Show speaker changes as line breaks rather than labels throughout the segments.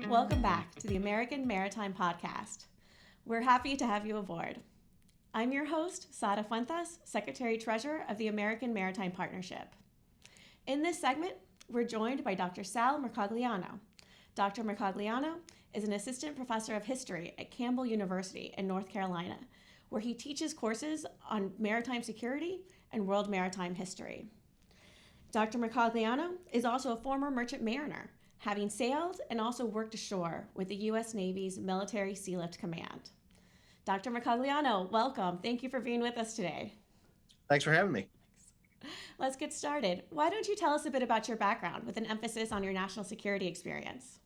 Welcome back to the American Maritime Podcast. We're happy to have you aboard. I'm your host, Sara Fuentes, Secretary Treasurer of the American Maritime Partnership. In this segment, we're joined by Dr. Sal Mercogliano. Dr. Mercogliano is an assistant professor of history at Campbell University in North Carolina, where he teaches courses on maritime security and world maritime history. Dr. Mercogliano is also a former merchant mariner, having sailed and also worked ashore with the U.S. Navy's Military Sealift Command. Dr. Mercogliano, welcome. Thank you for being with us today.
Thanks for having me.
Let's get started. Why don't you tell us a bit about your background with an emphasis on your national security experience?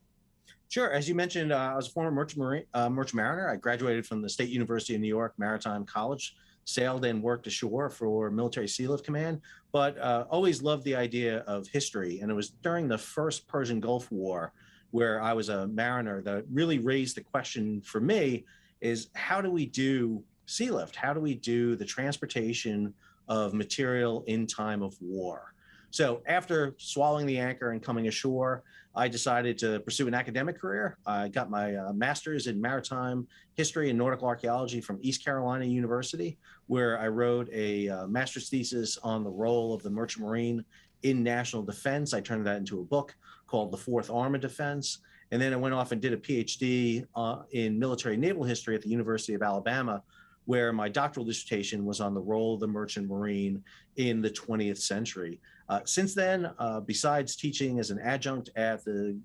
Sure. As you mentioned, I was a former merchant mariner. I graduated from the State University of New York Maritime College, sailed and worked ashore for Military Sealift Command, but always loved the idea of history. And it was during the first Persian Gulf War, where I was a mariner, that really raised the question for me is, how do we do sealift? How do we do the transportation of material in time of war? So after swallowing the anchor and coming ashore, I decided to pursue an academic career. I got my master's in maritime history and nautical archaeology from East Carolina University, where I wrote a master's thesis on the role of the merchant marine in national defense. I turned that into a book called The Fourth Arm of Defense. And then I went off and did a PhD in military naval history at the University of Alabama, where my doctoral dissertation was on the role of the merchant marine in the 20th century. Since then, besides teaching as an adjunct at the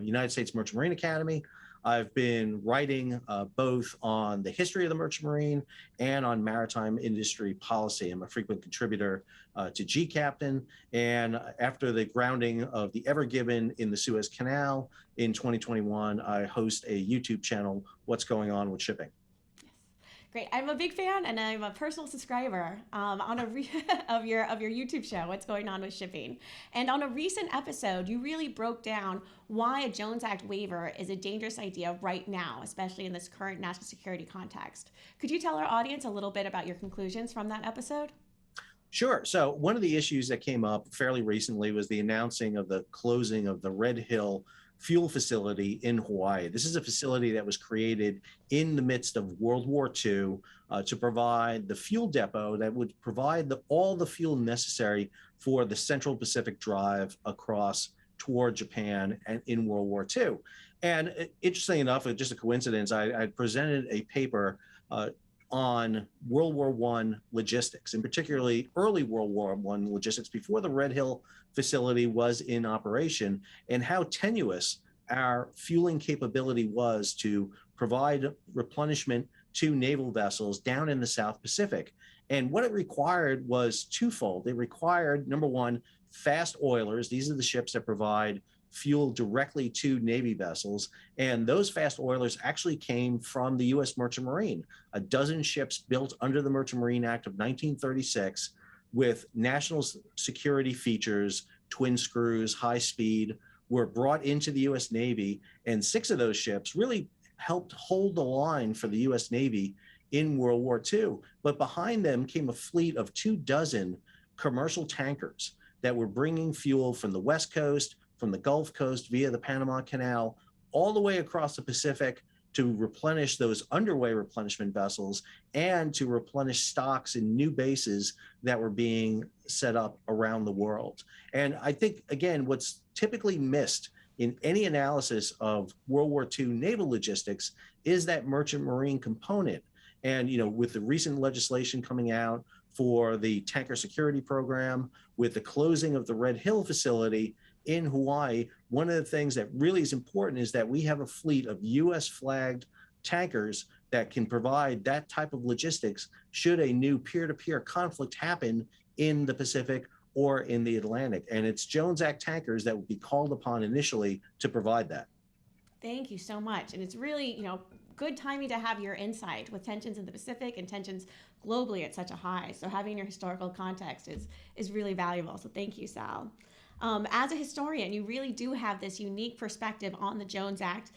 United States Merchant Marine Academy, I've been writing both on the history of the merchant marine and on maritime industry policy. I'm a frequent contributor to G Captain. And after the grounding of the Ever Given in the Suez Canal in 2021, I host a YouTube channel, What's Going On with Shipping.
Great. I'm a big fan, and I'm a personal subscriber of your YouTube show, What's Going On with Shipping. And on a recent episode, you really broke down why a Jones Act waiver is a dangerous idea right now, especially in this current national security context. Could you tell our audience a little bit about your conclusions from that episode?
Sure. So one of the issues that came up fairly recently was the announcing of the closing of the Red Hill fuel facility in Hawaii. This is a facility that was created in the midst of World War II to provide the fuel depot that would provide all the fuel necessary for the Central Pacific Drive across toward Japan and in World War II. And interestingly enough, just a coincidence, I presented a paper on World War I logistics, and particularly early World War I logistics before the Red Hill facility was in operation, and how tenuous our fueling capability was to provide replenishment to naval vessels down in the South Pacific. And what it required was twofold. It required, number one, fast oilers. These are the ships that provide fuel directly to Navy vessels. And those fast oilers actually came from the U.S. Merchant Marine. A dozen ships built under the Merchant Marine Act of 1936 with national security features, twin screws, high speed, were brought into the U.S. Navy. And 6 of those ships really helped hold the line for the U.S. Navy in World War II. But behind them came a fleet of 24 commercial tankers that were bringing fuel from the West Coast, from the Gulf Coast via the Panama Canal, all the way across the Pacific to replenish those underway replenishment vessels and to replenish stocks in new bases that were being set up around the world. And I think, again, what's typically missed in any analysis of World War II naval logistics is that merchant marine component. And, with the recent legislation coming out for the tanker security program, with the closing of the Red Hill facility in Hawaii, one of the things that really is important is that we have a fleet of U.S. flagged tankers that can provide that type of logistics should a new peer-to-peer conflict happen in the Pacific or in the Atlantic. And it's Jones Act tankers that would be called upon initially to provide that.
Thank you so much. And it's really, good timing to have your insight with tensions in the Pacific and tensions globally at such a high. So having your historical context is really valuable. So thank you, Sal. As a historian, you really do have this unique perspective on the Jones Act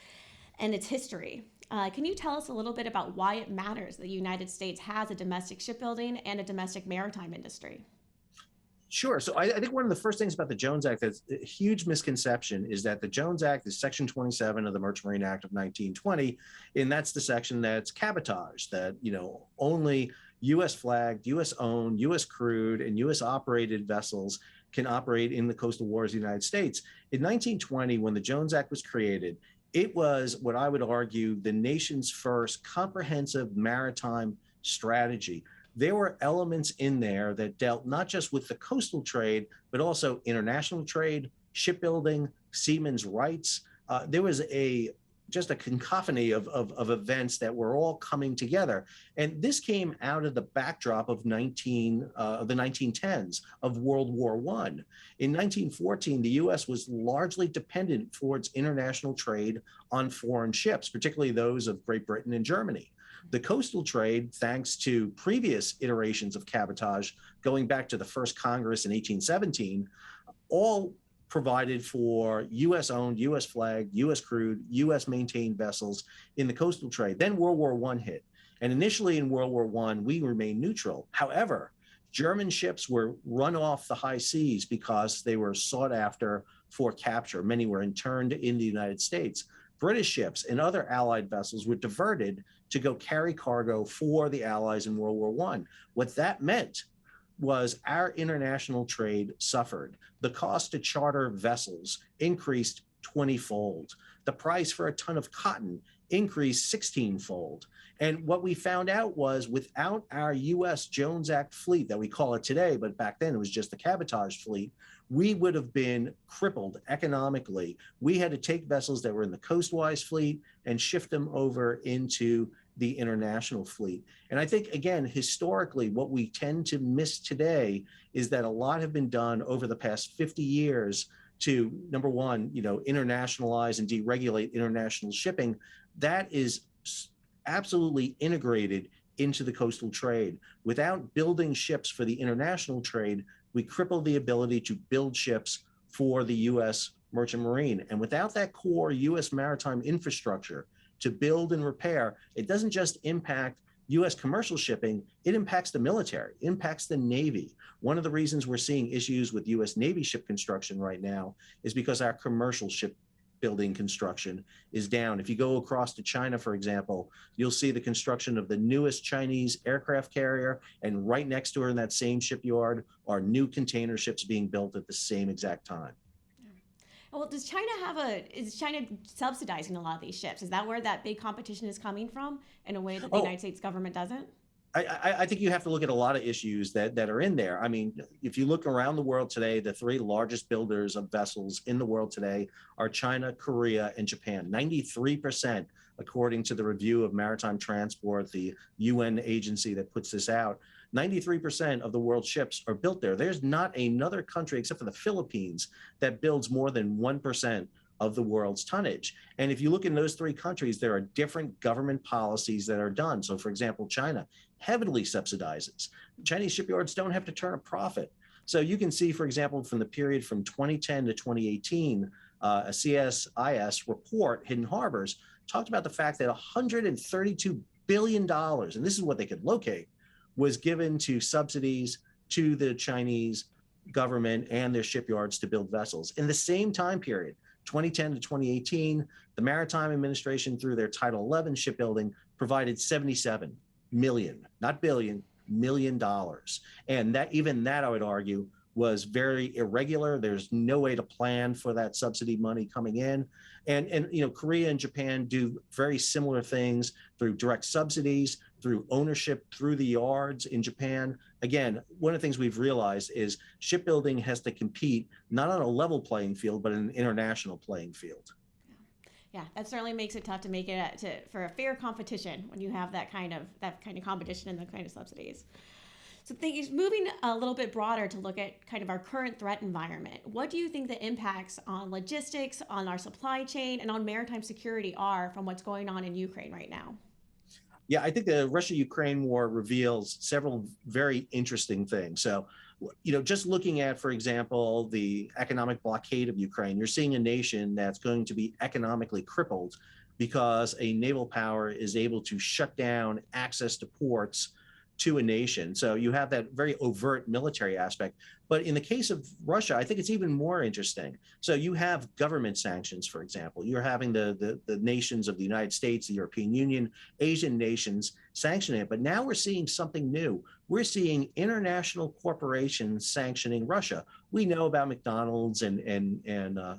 and its history. Can you tell us a little bit about why it matters that the United States has a domestic shipbuilding and a domestic maritime industry?
Sure. So I think one of the first things about the Jones Act that's a huge misconception is that the Jones Act is Section 27 of the Merchant Marine Act of 1920, and that's the section that's cabotage, that, only U.S. flagged, U.S. owned, U.S. crewed, and U.S. operated vessels can operate in the coastal waters of the United States. In 1920, when the Jones Act was created, it was what I would argue the nation's first comprehensive maritime strategy. There were elements in there that dealt not just with the coastal trade, but also international trade, shipbuilding, seamen's rights. There was just a cacophony of events that were all coming together. And this came out of the backdrop of the 1910s, of World War I. In 1914, the U.S. was largely dependent for its international trade on foreign ships, particularly those of Great Britain and Germany. The coastal trade, thanks to previous iterations of cabotage, going back to the first Congress in 1817, all provided for U.S. owned, U.S. flagged, U.S. crewed, U.S. maintained vessels in the coastal trade. Then World War I hit. And initially in World War I, we remained neutral. However, German ships were run off the high seas because they were sought after for capture. Many were interned in the United States. British ships and other Allied vessels were diverted to go carry cargo for the Allies in World War I. What that meant was our international trade suffered. The cost to charter vessels increased 20-fold. The price for a ton of cotton increased 16-fold. And what we found out was without our U.S. Jones Act fleet that we call it today, but back then it was just the cabotage fleet, we would have been crippled economically. We had to take vessels that were in the coastwise fleet and shift them over into the international fleet. And I think, again, historically, what we tend to miss today is that a lot have been done over the past 50 years to, number one, internationalize and deregulate international shipping. That is absolutely integrated into the coastal trade. Without building ships for the international trade, we cripple the ability to build ships for the U.S. Merchant Marine. And without that core U.S. maritime infrastructure to build and repair, it doesn't just impact U.S. commercial shipping, it impacts the military, impacts the Navy. One of the reasons we're seeing issues with U.S. Navy ship construction right now is because our commercial ship building construction is down. If you go across to China, for example, you'll see the construction of the newest Chinese aircraft carrier, and right next to her in that same shipyard are new container ships being built at the same exact time.
Well, is China subsidizing a lot of these ships? Is that where that big competition is coming from in a way that the United States government doesn't?
I think you have to look at a lot of issues that are in there. I mean, if you look around the world today, the three largest builders of vessels in the world today are China, Korea, and Japan. 93%, according to the Review of Maritime Transport, the UN agency that puts this out, 93% of the world's ships are built there. There's not another country except for the Philippines that builds more than 1% of the world's tonnage. And if you look in those three countries, there are different government policies that are done. So for example, China heavily subsidizes. Chinese shipyards don't have to turn a profit. So you can see, for example, from the period from 2010 to 2018, a CSIS report, Hidden Harbors, talked about the fact that $132 billion, and this is what they could locate, was given to subsidies to the Chinese government and their shipyards to build vessels. In the same time period, 2010 to 2018, the Maritime Administration, through their Title 11 shipbuilding, provided $77 million, not billion, $1 million. And that, I would argue, was very irregular. There's no way to plan for that subsidy money coming in. And Korea and Japan do very similar things through direct subsidies, through ownership, through the yards in Japan. Again, one of the things we've realized is shipbuilding has to compete not on a level playing field, but an international playing field.
Yeah, that certainly makes it tough to make it for a fair competition when you have that kind of competition and the kind of subsidies. So moving a little bit broader to look at kind of our current threat environment, what do you think the impacts on logistics, on our supply chain, and on maritime security are from what's going on in Ukraine right now?
Yeah, I think the Russia-Ukraine war reveals several very interesting things. So, just looking at, for example, the economic blockade of Ukraine, you're seeing a nation that's going to be economically crippled because a naval power is able to shut down access to ports to a nation. So you have that very overt military aspect. But in the case of Russia, I think it's even more interesting. So you have government sanctions, for example. You're having the nations of the United States, the European Union, Asian nations sanctioning it. But now we're seeing something new. We're seeing international corporations sanctioning Russia. We know about McDonald's and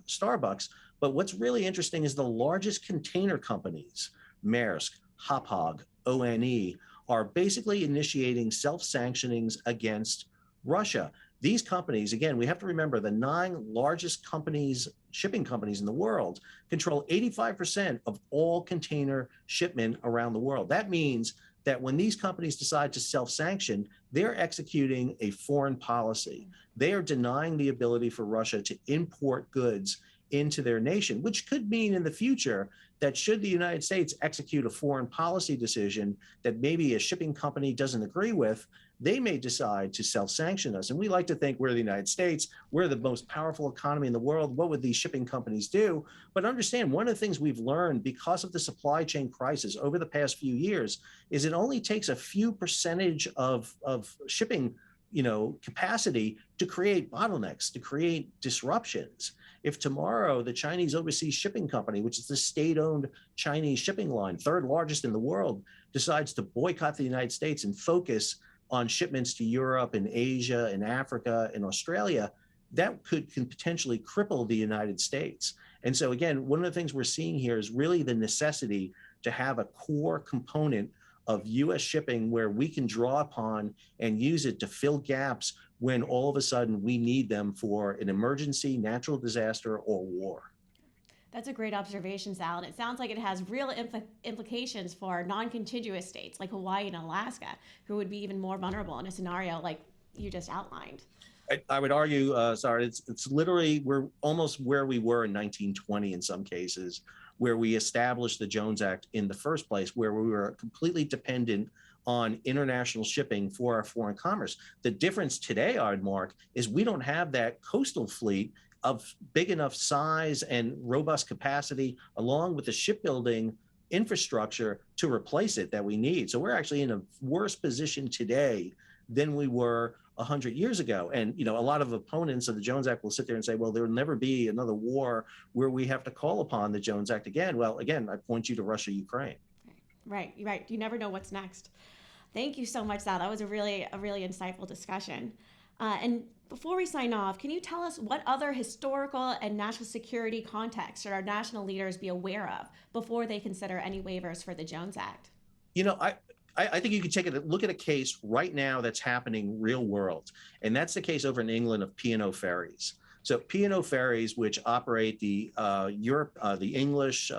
Starbucks, but what's really interesting is the largest container companies, Maersk, Hapag, ONE, are basically initiating self-sanctionings against Russia. These companies, again, we have to remember the 9 largest companies, shipping companies in the world, control 85% of all container shipment around the world. That means that when these companies decide to self-sanction, they're executing a foreign policy. They are denying the ability for Russia to import goods into their nation, which could mean in the future that should the United States execute a foreign policy decision that maybe a shipping company doesn't agree with, they may decide to self-sanction us. And we like to think we're the United States, we're the most powerful economy in the world. What would these shipping companies do? But understand, one of the things we've learned because of the supply chain crisis over the past few years is it only takes a few percentage of shipping capacity to create bottlenecks, to create disruptions. If tomorrow the Chinese Overseas Shipping Company, which is the state-owned Chinese shipping line, 3rd largest in the world, decides to boycott the United States and focus on shipments to Europe and Asia and Africa and Australia, that can potentially cripple the United States. And so again, one of the things we're seeing here is really the necessity to have a core component of U.S. shipping where we can draw upon and use it to fill gaps when all of a sudden we need them for an emergency, natural disaster, or war.
That's a great observation, Sal, and it sounds like it has real implications for non-contiguous states like Hawaii and Alaska, who would be even more vulnerable in a scenario like you just outlined.
I would argue, sorry, it's literally, we're almost where we were in 1920 in some cases, where we established the Jones Act in the first place, where we were completely dependent on international shipping for our foreign commerce. The difference today, Mark, is we don't have that coastal fleet of big enough size and robust capacity, along with the shipbuilding infrastructure to replace it that we need. So we're actually in a worse position today than we were 100 years ago. And, a lot of opponents of the Jones Act will sit there and say, well, there will never be another war where we have to call upon the Jones Act again. Well, again, I point you to Russia, Ukraine.
Right. You never know what's next. Thank you so much, Sal. That was a really insightful discussion. And before we sign off, can you tell us what other historical and national security contexts should our national leaders be aware of before they consider any waivers for the Jones Act?
I think you can take a look at a case right now that's happening real world, and that's the case over in England of P&O ferries. So P&O ferries, which operate the English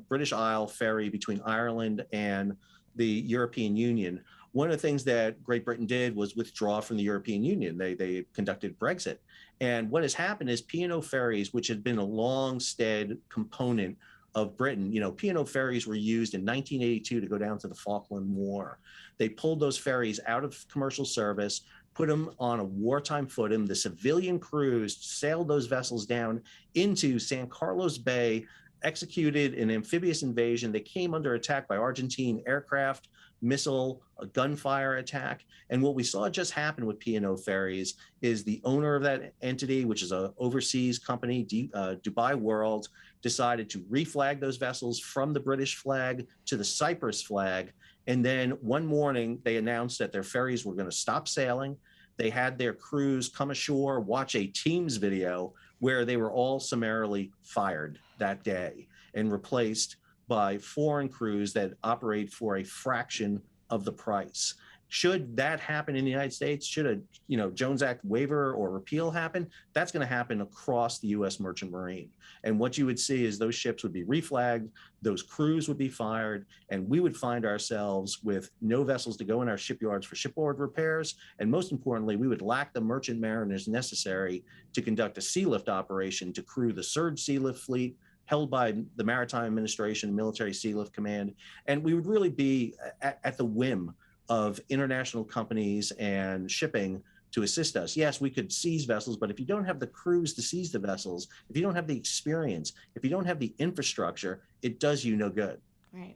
British Isle ferry between Ireland and the European Union. One of the things that Great Britain did was withdraw from the European Union. They conducted Brexit. And what has happened is P&O ferries, which had been a long-stead component of Britain, P&O ferries were used in 1982 to go down to the Falkland War. They pulled those ferries out of commercial service, put them on a wartime footing. The civilian crews sailed those vessels down into San Carlos Bay, executed an amphibious invasion. They came under attack by Argentine aircraft, missile, a gunfire attack. And what we saw just happen with P&O ferries is the owner of that entity, which is an overseas company, Dubai World, decided to reflag those vessels from the British flag to the Cyprus flag. And then one morning, they announced that their ferries were going to stop sailing. They had their crews come ashore, watch a Teams video where they were all summarily fired that day and replaced by foreign crews that operate for a fraction of the price. Should that happen in the United States, should a Jones Act waiver or repeal happen, that's going to happen across the U.S. merchant marine. And what you would see is those ships would be reflagged, those crews would be fired, and we would find ourselves with no vessels to go in our shipyards for shipboard repairs. And most importantly, we would lack the merchant mariners necessary to conduct a sea lift operation to crew the surge sea lift fleet held by the Maritime Administration, Military Sea Lift Command. And we would really be at the whim of international companies and shipping to assist us. Yes, we could seize vessels, but if you don't have the crews to seize the vessels, if you don't have the experience, if you don't have the infrastructure, it does you no good.
Right.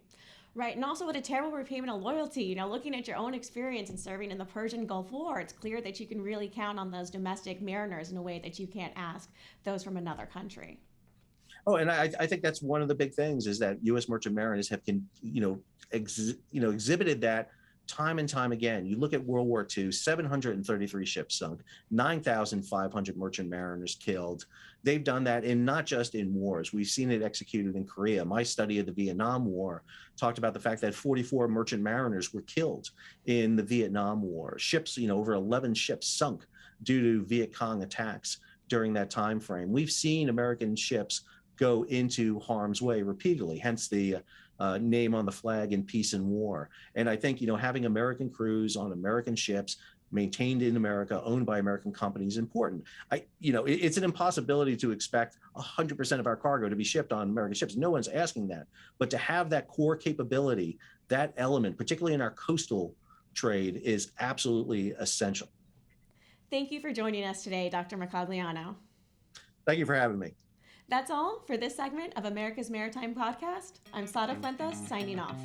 Right, and also what a terrible repayment of loyalty. Looking at your own experience in serving in the Persian Gulf War, it's clear that you can really count on those domestic mariners in a way that you can't ask those from another country.
Oh, and I think that's one of the big things is that U.S. merchant mariners have, exhibited that time and time again. You look at World War II, 733 ships sunk, 9,500 merchant mariners killed. They've done that in not just in wars. We've seen it executed in Korea. My study of the Vietnam War talked about the fact that 44 merchant mariners were killed in the Vietnam War. Ships, over 11 ships sunk due to Viet Cong attacks during that time frame. We've seen American ships go into harm's way repeatedly, hence the name on the flag in peace and war. And I think, having American crews on American ships maintained in America, owned by American companies is important. It's an impossibility to expect 100% of our cargo to be shipped on American ships. No one's asking that. But to have that core capability, that element, particularly in our coastal trade, is absolutely essential.
Thank you for joining us today, Dr. Mercogliano.
Thank you for having me.
That's all for this segment of America's Maritime Podcast. I'm Sada Fuentes, signing off.